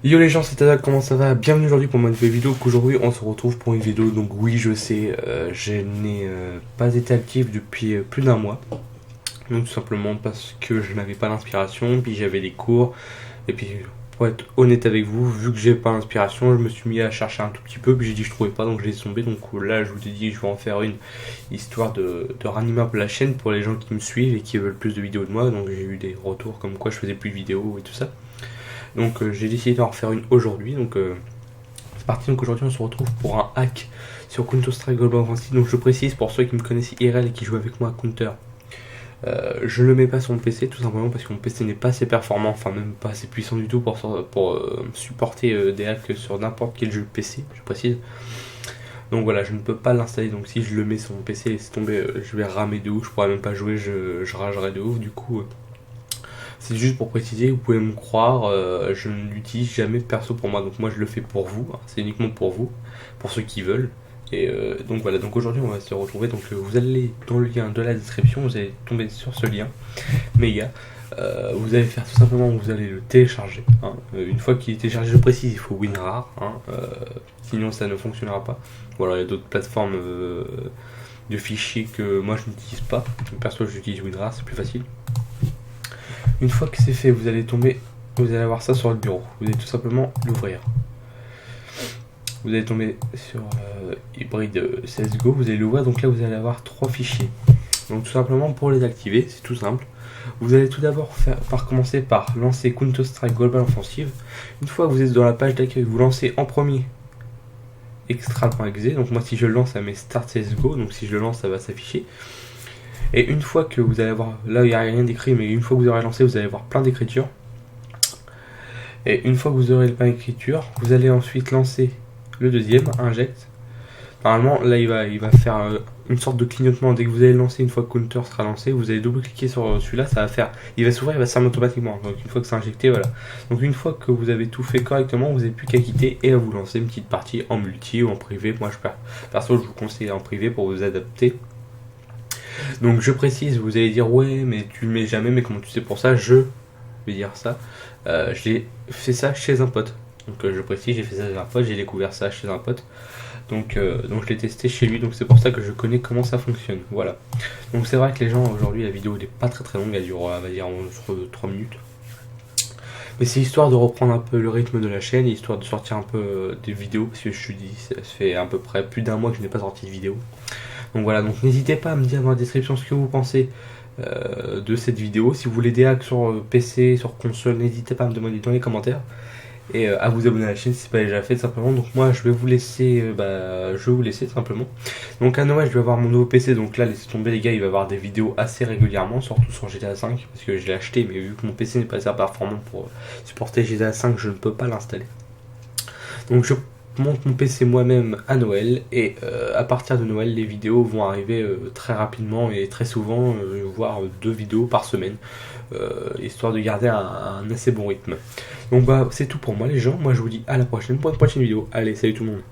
Yo les gens, c'est Tata, comment ça va? Bienvenue aujourd'hui pour ma nouvelle vidéo. Qu'aujourd'hui on se retrouve pour une vidéo. Donc oui, je sais, je n'ai pas été actif depuis plus d'un mois. Donc tout simplement parce que je n'avais pas l'inspiration, puis j'avais des cours. Et puis pour être honnête avec vous, vu que j'ai pas l'inspiration, je me suis mis à chercher un tout petit peu, puis j'ai dit que je trouvais pas, donc je l'ai tombé. Donc là je vous ai dit que je vais en faire une, histoire de ranimer un peu la chaîne pour les gens qui me suivent et qui veulent plus de vidéos de moi. Donc j'ai eu des retours comme quoi je faisais plus de vidéos et tout ça. Donc j'ai décidé d'en refaire une aujourd'hui. Donc c'est parti. Donc aujourd'hui on se retrouve pour un hack sur Counter-Strike Global Offensive. Donc je précise pour ceux qui me connaissent IRL et qui jouent avec moi à Counter. Je le mets pas sur mon PC tout simplement parce que mon PC n'est pas assez performant, enfin même pas assez puissant du tout pour supporter des hacks sur n'importe quel jeu PC, je précise. Donc voilà, je ne peux pas l'installer, donc si je le mets sur mon PC, laisse tomber, je vais ramer de ouf, je pourrais même pas jouer, je ragerai de ouf. Du coup, c'est juste pour préciser, vous pouvez me croire, je ne l'utilise jamais perso pour moi, donc moi je le fais pour vous, hein, c'est uniquement pour vous, pour ceux qui veulent. Et donc voilà, donc aujourd'hui on va se retrouver, donc vous allez dans le lien de la description, vous allez tomber sur ce lien, méga, vous allez faire tout simplement, vous allez le télécharger, hein. Une fois qu'il est téléchargé, je précise, il faut WinRAR, hein, sinon ça ne fonctionnera pas. Voilà, il y a d'autres plateformes de fichiers que moi je n'utilise pas, perso j'utilise WinRAR, c'est plus facile. Une fois que c'est fait, vous allez avoir ça sur le bureau. Vous allez tout simplement l'ouvrir. Vous allez tomber sur Hybrid CSGO, vous allez l'ouvrir. Donc là, vous allez avoir trois fichiers. Donc tout simplement pour les activer, c'est tout simple. Vous allez tout d'abord commencer par lancer Counter-Strike Global Offensive. Une fois que vous êtes dans la page d'accueil, vous lancez en premier extra.exe. Donc moi, si je le lance, ça met Start CSGO. Donc si je le lance, ça va s'afficher. Et une fois que vous allez avoir, là il n'y a rien d'écrit, mais une fois que vous aurez lancé, vous allez avoir plein d'écritures. Et une fois que vous aurez le plein d'écriture, vous allez ensuite lancer le deuxième, inject. Normalement, là il va faire une sorte de clignotement. Dès que vous allez lancer, une fois que Counter sera lancé, vous allez double-cliquer sur celui-là, ça va faire, il va s'ouvrir, il va se fermer automatiquement. Donc une fois que c'est injecté, voilà. Donc une fois que vous avez tout fait correctement, vous n'avez plus qu'à quitter et à vous lancer une petite partie en multi ou en privé. Moi perso, je vous conseille en privé pour vous adapter. Donc je précise, vous allez dire ouais mais tu le mets jamais, mais comment tu sais pour ça? Je vais dire ça. J'ai fait ça chez un pote. Donc je précise, j'ai fait ça chez un pote, j'ai découvert ça chez un pote. Donc je l'ai testé chez lui, donc c'est pour ça que je connais comment ça fonctionne. Voilà. Donc c'est vrai que les gens aujourd'hui, la vidéo n'est pas très longue, elle dure on va dire entre 3 minutes. Mais c'est histoire de reprendre un peu le rythme de la chaîne, histoire de sortir un peu des vidéos, parce que je suis dit, ça fait à peu près plus d'un mois que je n'ai pas sorti de vidéo. Donc voilà, donc n'hésitez pas à me dire dans la description ce que vous pensez de cette vidéo. Si vous voulez des hacks sur PC, sur console, n'hésitez pas à me demander dans les commentaires. Et à vous abonner à la chaîne si ce n'est pas déjà fait tout simplement. Donc moi je vais vous laisser tout simplement. Donc à Noël je vais avoir mon nouveau PC. Donc là laissez tomber les gars, il va y avoir des vidéos assez régulièrement, surtout sur GTA 5. Parce que je l'ai acheté, mais vu que mon PC n'est pas assez performant pour supporter GTA 5, je ne peux pas l'installer. Donc je monte mon PC moi-même à Noël et à partir de Noël les vidéos vont arriver très rapidement et très souvent, voire 2 vidéos par semaine, histoire de garder un assez bon rythme. Donc bah c'est tout pour moi les gens, moi je vous dis à la prochaine pour une prochaine vidéo. Allez, salut tout le monde.